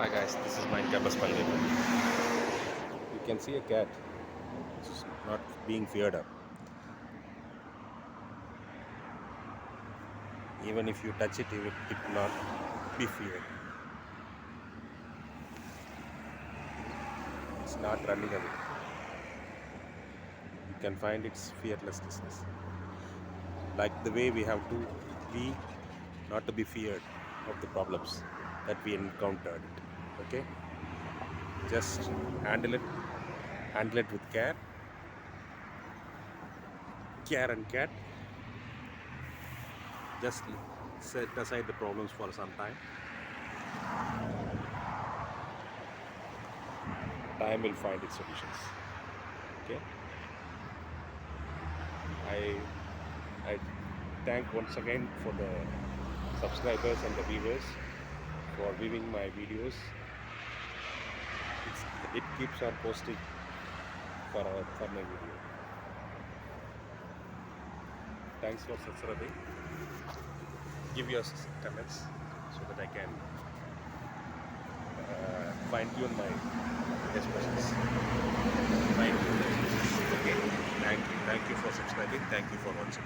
Hi guys, this is Mindcampus. You can see a cat. It's not being feared up. Even if you touch it, it will not be feared. It's not running away. You can find its fearlessness. Like the way we have to be, not to be feared of the problems that we encountered. Okay? Just handle it. Handle it with care. Care and cat. Just set aside the problems for some time. Time will find its solutions. Okay? I thank once again for the subscribers and the viewers for viewing my videos. It keeps on posting for my video. Thanks for subscribing. Give your comments so that I can fine tune my expressions. Fine tune the expressions. Okay. Thank you. Thank you for subscribing. Thank you for watching.